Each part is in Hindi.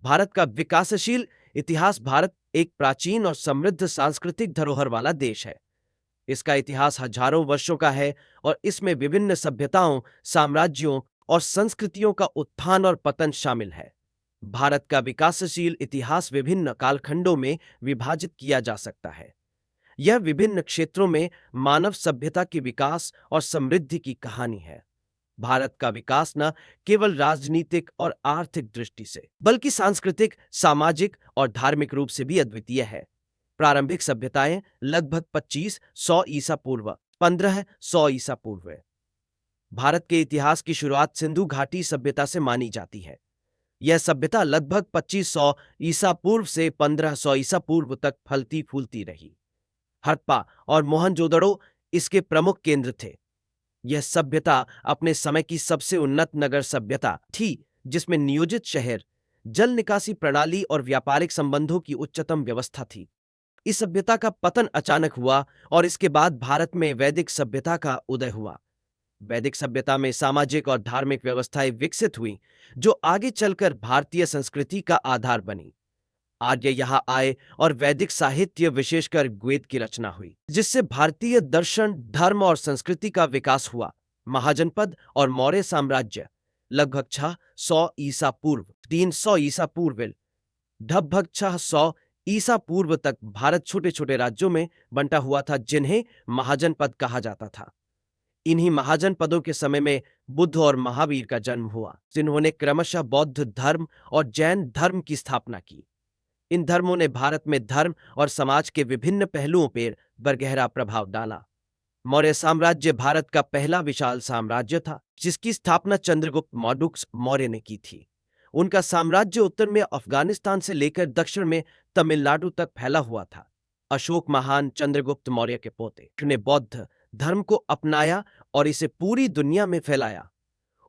भारत का विकासशील इतिहास। भारत एक प्राचीन और समृद्ध सांस्कृतिक धरोहर वाला देश है। इसका इतिहास हजारों वर्षों का है और इसमें विभिन्न सभ्यताओं, साम्राज्यों और संस्कृतियों का उत्थान और पतन शामिल है। भारत का विकासशील इतिहास विभिन्न कालखंडों में विभाजित किया जा सकता है। यह विभिन्न क्षेत्रों में मानव सभ्यता के विकास और समृद्धि की कहानी है। भारत का विकास न केवल राजनीतिक और आर्थिक दृष्टि से, बल्कि सांस्कृतिक, सामाजिक और धार्मिक रूप से भी अद्वितीय है। प्रारंभिक सभ्यताएं लगभग 2500 ईसा पूर्व 1500 ईसा पूर्व। भारत के इतिहास की शुरुआत सिंधु घाटी सभ्यता से मानी जाती है। यह सभ्यता लगभग 2500 ईसा पूर्व से 1500 ईसा पूर्व तक फलती फूलती रही। हड़प्पा और मोहनजोदड़ो इसके प्रमुख केंद्र थे। यह सभ्यता अपने समय की सबसे उन्नत नगर सभ्यता थी, जिसमें नियोजित शहर, जल निकासी प्रणाली और व्यापारिक संबंधों की उच्चतम व्यवस्था थी। इस सभ्यता का पतन अचानक हुआ और इसके बाद भारत में वैदिक सभ्यता का उदय हुआ। वैदिक सभ्यता में सामाजिक और धार्मिक व्यवस्थाएं विकसित हुई, जो आगे चलकर भारतीय संस्कृति का आधार बनी। आर्य यहां आए और वैदिक साहित्य, विशेषकर वेद की रचना हुई, जिससे भारतीय दर्शन, धर्म और संस्कृति का विकास हुआ। महाजनपद और मौर्य साम्राज्य लगभग 600 ईसा पूर्व 300 ईसा पूर्व लगभग 600 ईसा पूर्व तक भारत छोटे छोटे राज्यों में बंटा हुआ था, जिन्हें महाजनपद कहा जाता था। इन्हीं महाजनपदों के समय में बुद्ध और महावीर का जन्म हुआ, जिन्होंने क्रमशः बौद्ध धर्म और जैन धर्म की स्थापना की। इन धर्मों ने भारत में धर्म और समाज के विभिन्न पहलुओं पर बरगहरा प्रभाव डाला। मौर्य साम्राज्य भारत का पहला विशाल साम्राज्य था, जिसकी स्थापना चंद्रगुप्त मौर्य ने की थी। उनका साम्राज्य उत्तर में अफगानिस्तान से लेकर दक्षिण में तमिलनाडु तक फैला हुआ था। अशोक महान, चंद्रगुप्त मौर्य के पोते, ने बौद्ध धर्म को अपनाया और इसे पूरी दुनिया में फैलाया।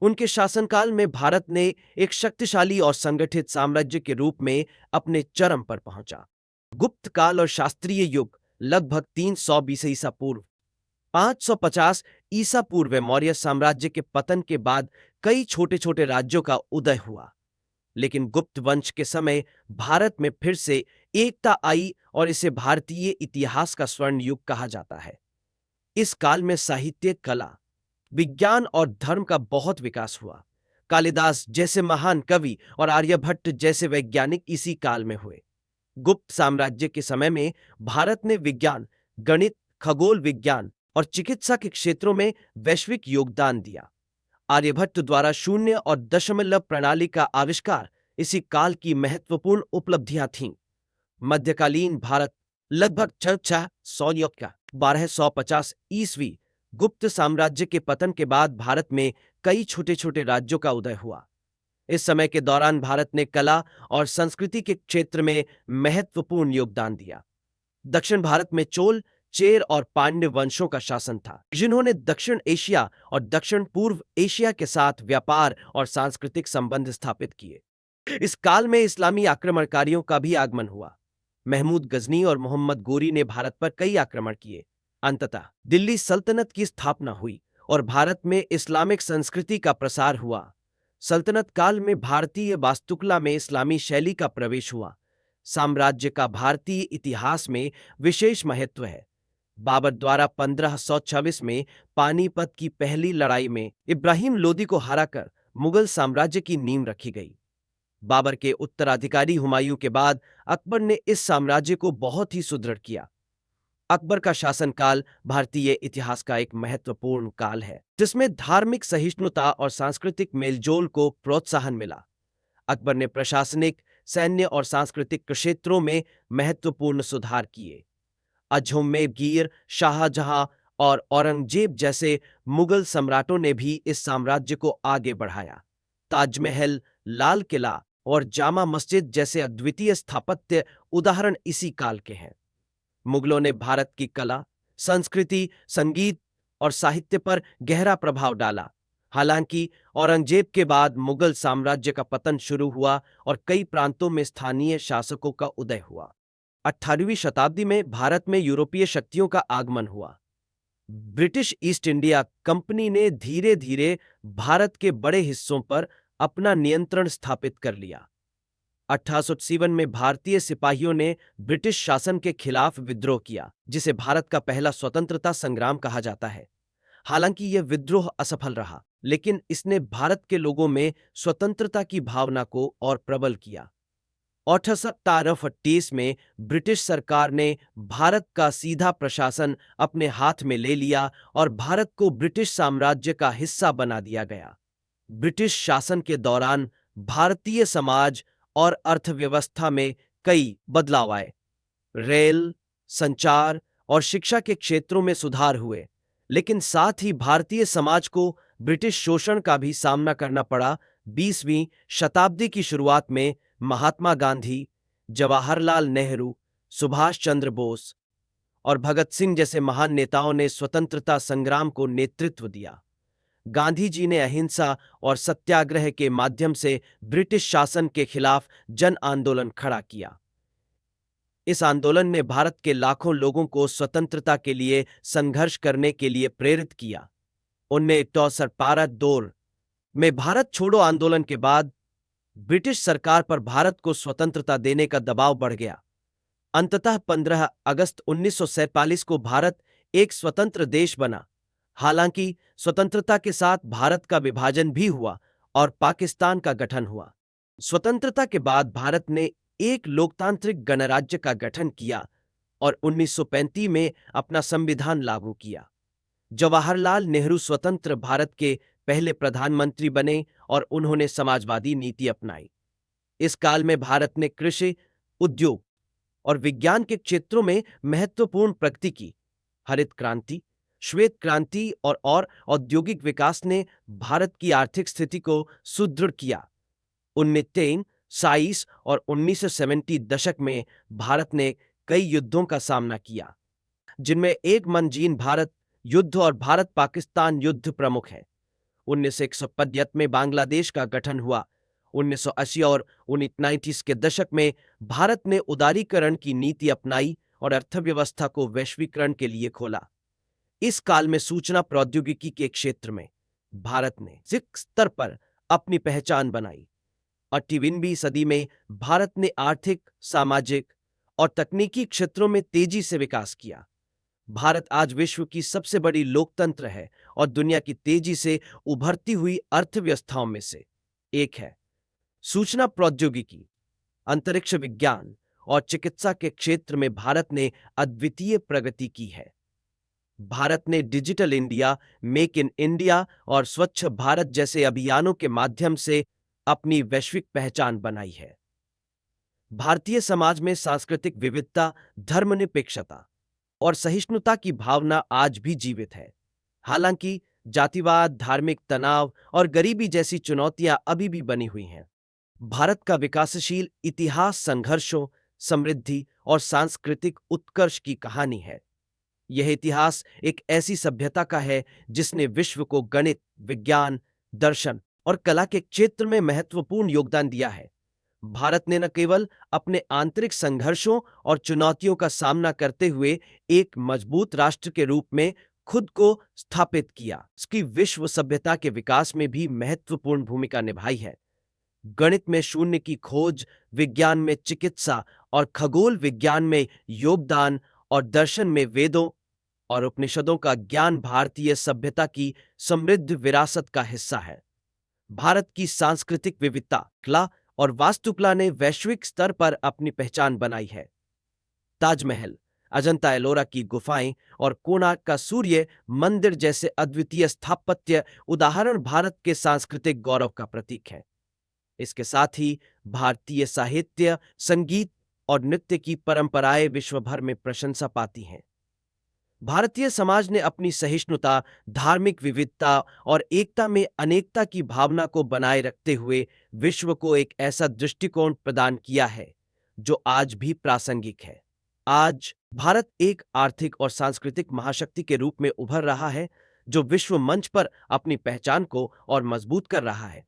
उनके शासनकाल में भारत ने एक शक्तिशाली और संगठित साम्राज्य के रूप में अपने चरम पर पहुंचा। गुप्त काल और शास्त्रीय युग लगभग 320 ईसा पूर्व 550 ईसा पूर्व मौर्य साम्राज्य के पतन के बाद कई छोटे छोटे राज्यों का उदय हुआ। लेकिन गुप्त वंश के समय भारत में फिर से एकता आई और इसे भारतीय इतिहास का स्वर्ण युग कहा जाता है। इस काल में साहित्य, कला, विज्ञान और धर्म का बहुत विकास हुआ। कालिदास जैसे महान कवि और आर्यभट्ट जैसे वैज्ञानिक इसी काल में हुए। गुप्त साम्राज्य के समय में भारत ने विज्ञान, गणित, खगोल विज्ञान और चिकित्सा के क्षेत्रों में वैश्विक योगदान दिया। आर्यभट्ट द्वारा शून्य और दशमलव प्रणाली का आविष्कार इसी काल की महत्वपूर्ण उपलब्धियां थीं। मध्यकालीन भारत लगभग 600 का 1250 ईस्वी गुप्त साम्राज्य के पतन के बाद भारत में कई छोटे छोटे राज्यों का उदय हुआ। इस समय के दौरान भारत ने कला और संस्कृति के क्षेत्र में महत्वपूर्ण योगदान दिया। दक्षिण भारत में चोल, चेर और पांड्य वंशों का शासन था, जिन्होंने दक्षिण एशिया और दक्षिण पूर्व एशिया के साथ व्यापार और सांस्कृतिक संबंध स्थापित किए। इस काल में इस्लामी आक्रमणकारियों का भी आगमन हुआ। महमूद गजनी और मोहम्मद गोरी ने भारत पर कई आक्रमण किए। अंततः दिल्ली सल्तनत की स्थापना हुई और भारत में इस्लामिक संस्कृति का प्रसार हुआ। सल्तनत काल में भारतीय वास्तुकला में इस्लामी शैली का प्रवेश हुआ। साम्राज्य का भारतीय इतिहास में विशेष महत्व है। बाबर द्वारा 1526 में पानीपत की पहली लड़ाई में इब्राहिम लोदी को हराकर मुगल साम्राज्य की नींव रखी गई। बाबर के उत्तराधिकारी हुमायूं के बाद अकबर ने इस साम्राज्य को बहुत ही सुदृढ़ किया। अकबर का शासनकाल भारतीय इतिहास का एक महत्वपूर्ण काल है, जिसमें धार्मिक सहिष्णुता और सांस्कृतिक मेलजोल को प्रोत्साहन मिला। अकबर ने प्रशासनिक, सैन्य और सांस्कृतिक क्षेत्रों में महत्वपूर्ण सुधार किए। अजमेर, शाहजहां और औरंगजेब जैसे मुगल सम्राटों ने भी इस साम्राज्य को आगे बढ़ाया। ताजमहल, लाल किला और जामा मस्जिद जैसे अद्वितीय स्थापत्य उदाहरण इसी काल के हैं। मुगलों ने भारत की कला, संस्कृति, संगीत और साहित्य पर गहरा प्रभाव डाला। हालांकि औरंगजेब के बाद मुगल साम्राज्य का पतन शुरू हुआ और कई प्रांतों में स्थानीय शासकों का उदय हुआ। 18वीं शताब्दी में भारत में यूरोपीय शक्तियों का आगमन हुआ। ब्रिटिश ईस्ट इंडिया कंपनी ने धीरे धीरे भारत के बड़े हिस्सों पर अपना नियंत्रण स्थापित कर लिया। 1857 में भारतीय सिपाहियों ने ब्रिटिश शासन के खिलाफ विद्रोह किया, जिसे भारत का पहला स्वतंत्रता संग्राम कहा जाता है। हालांकि यह विद्रोह असफल रहा, लेकिन इसने भारत के लोगों में स्वतंत्रता की भावना को और प्रबल किया। 1848 में ब्रिटिश सरकार ने भारत का सीधा प्रशासन अपने हाथ में ले लिया और भारत को ब्रिटिश साम्राज्य का हिस्सा बना दिया गया। ब्रिटिश शासन के दौरान भारतीय समाज और अर्थव्यवस्था में कई बदलाव आए। रेल, संचार और शिक्षा के क्षेत्रों में सुधार हुए, लेकिन साथ ही भारतीय समाज को ब्रिटिश शोषण का भी सामना करना पड़ा। 20वीं शताब्दी की शुरुआत में महात्मा गांधी, जवाहरलाल नेहरू, सुभाष चंद्र बोस और भगत सिंह जैसे महान नेताओं ने स्वतंत्रता संग्राम को नेतृत्व दिया। गांधी जी ने अहिंसा और सत्याग्रह के माध्यम से ब्रिटिश शासन के खिलाफ जन आंदोलन खड़ा किया। इस आंदोलन ने भारत के लाखों लोगों को स्वतंत्रता के लिए संघर्ष करने के लिए प्रेरित किया। 1942 में भारत छोड़ो आंदोलन के बाद ब्रिटिश सरकार पर भारत को स्वतंत्रता देने का दबाव बढ़ गया। अंततः 15 अगस्त 1947 को भारत एक स्वतंत्र देश बना। हालांकि स्वतंत्रता के साथ भारत का विभाजन भी हुआ और पाकिस्तान का गठन हुआ। स्वतंत्रता के बाद भारत ने एक लोकतांत्रिक गणराज्य का गठन किया और 1935 में अपना संविधान लागू किया। जवाहरलाल नेहरू स्वतंत्र भारत के पहले प्रधानमंत्री बने और उन्होंने समाजवादी नीति अपनाई। इस काल में भारत ने कृषि, उद्योग और विज्ञान के क्षेत्रों में महत्वपूर्ण प्रगति की। हरित क्रांति, श्वेत क्रांति और औद्योगिक विकास ने भारत की आर्थिक स्थिति को सुदृढ़ किया। 1923 और 1970 दशक में भारत ने कई युद्धों का सामना किया, जिनमें एक मनजीन भारत युद्ध और भारत पाकिस्तान युद्ध प्रमुख है। 1971 में बांग्लादेश का गठन हुआ। 1980 और 1990 के दशक में भारत ने उदारीकरण की नीति अपनाई और अर्थव्यवस्था को वैश्वीकरण के लिए खोला। इस काल में सूचना प्रौद्योगिकी के क्षेत्र में भारत ने वैश्विक स्तर पर अपनी पहचान बनाई। 18वीं सदी में भारत ने आर्थिक, सामाजिक और तकनीकी क्षेत्रों में तेजी से विकास किया। भारत आज विश्व की सबसे बड़ी लोकतंत्र है और दुनिया की तेजी से उभरती हुई अर्थव्यवस्थाओं में से एक है। सूचना प्रौद्योगिकी, अंतरिक्ष विज्ञान और चिकित्सा के क्षेत्र में भारत ने अद्वितीय प्रगति की है। भारत ने digital India, make in India और स्वच्छ भारत जैसे अभियानों के माध्यम से अपनी वैश्विक पहचान बनाई है। भारतीय समाज में सांस्कृतिक विविधता, धर्मनिरपेक्षता और सहिष्णुता की भावना आज भी जीवित है। हालांकि जातिवाद, धार्मिक तनाव और गरीबी जैसी चुनौतियां अभी भी बनी हुई हैं। भारत का विकासशील इतिहास संघर्षों, समृद्धि और सांस्कृतिक उत्कर्ष की कहानी है। यह इतिहास एक ऐसी सभ्यता का है जिसने विश्व को गणित, विज्ञान, दर्शन और कला के क्षेत्र में महत्वपूर्ण योगदान दिया है। भारत ने न केवल अपने आंतरिक संघर्षों और चुनौतियों का सामना करते हुए एक मजबूत राष्ट्र के रूप में खुद को स्थापित किया, इसकी विश्व सभ्यता के विकास में भी महत्वपूर्ण भूमिका निभाई है। गणित में शून्य की खोज, विज्ञान में चिकित्सा और खगोल विज्ञान में योगदान और दर्शन में वेदों और उपनिषदों का ज्ञान भारतीय सभ्यता की समृद्ध विरासत का हिस्सा है। भारत की सांस्कृतिक विविधता, कला और वास्तुकला ने वैश्विक स्तर पर अपनी पहचान बनाई है। ताजमहल, अजंता एलोरा की गुफाएं और कोणार्क का सूर्य मंदिर जैसे अद्वितीय स्थापत्य उदाहरण भारत के सांस्कृतिक गौरव का प्रतीक है। इसके साथ ही भारतीय साहित्य, संगीत और नृत्य की परंपराएं विश्व भर में प्रशंसा पाती हैं। भारतीय समाज ने अपनी सहिष्णुता, धार्मिक विविधता और एकता में अनेकता की भावना को बनाए रखते हुए विश्व को एक ऐसा दृष्टिकोण प्रदान किया है जो आज भी प्रासंगिक है। आज भारत एक आर्थिक और सांस्कृतिक महाशक्ति के रूप में उभर रहा है, जो विश्व मंच पर अपनी पहचान को और मजबूत कर रहा है।